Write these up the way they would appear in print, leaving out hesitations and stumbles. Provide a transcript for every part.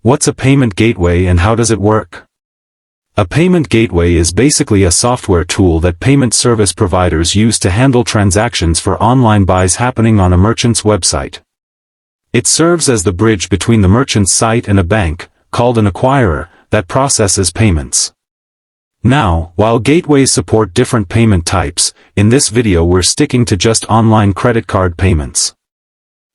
What's a payment gateway and how does it work? A payment gateway is basically a software tool that payment service providers use to handle transactions for online buys happening on a merchant's website. It serves as the bridge between the merchant's site and a bank, called an acquirer, that processes payments. Now, while gateways support different payment types, in this video we're sticking to just online credit card payments.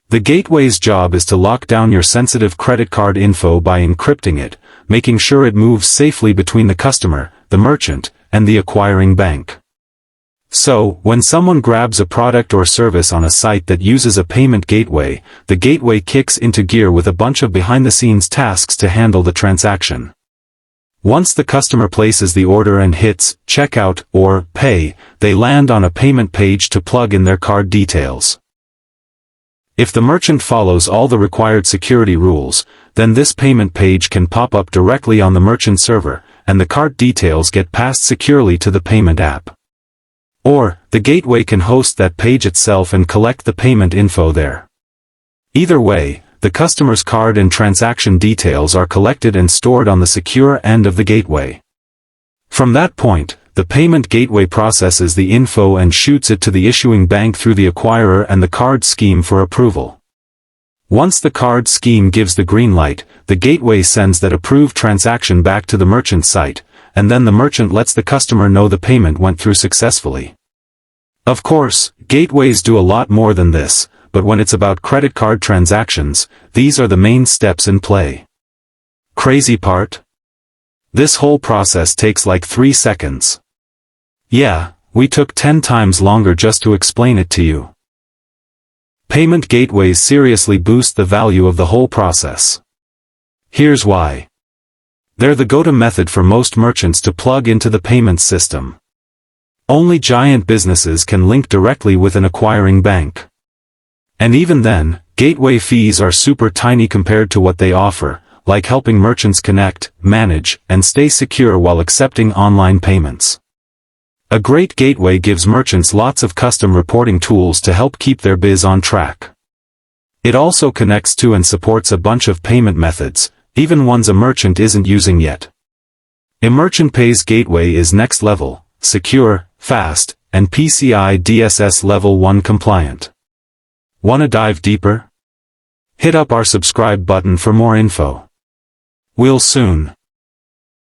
The gateway's job is to lock down your sensitive credit card info by encrypting it, making sure it moves safely between the customer, the merchant, and the acquiring bank. So, when someone grabs a product or service on a site that uses a payment gateway, the gateway kicks into gear with a bunch of behind-the-scenes tasks to handle the transaction. Once the customer places the order and hits checkout or pay, they land on a payment page to plug in their card details. If the merchant follows all the required security rules, then this payment page can pop up directly on the merchant server, and the card details get passed securely to the payment app. Or, the gateway can host that page itself and collect the payment info there. Either way, the customer's card and transaction details are collected and stored on the secure end of the gateway. From that point, the payment gateway processes the info and shoots it to the issuing bank through the acquirer and the card scheme for approval. Once the card scheme gives the green light, the gateway sends that approved transaction back to the merchant site, and then the merchant lets the customer know the payment went through successfully. Of course, gateways do a lot more than this, but when it's about credit card transactions, these are the main steps in play. Crazy part? This whole process takes like 3 seconds. Yeah, we took 10 times longer just to explain it to you. Payment gateways seriously boost the value of the whole process. Here's why. They're the go-to method for most merchants to plug into the payments system. Only giant businesses can link directly with an acquiring bank. And even then, gateway fees are super tiny compared to what they offer, like helping merchants connect, manage, and stay secure while accepting online payments. A great gateway gives merchants lots of custom reporting tools to help keep their biz on track. It also connects to and supports a bunch of payment methods, even ones a merchant isn't using yet. Merchant Pay's gateway is next level, secure, fast, and PCI DSS Level 1 compliant. Wanna dive deeper? Hit up our subscribe button for more info. We'll soon.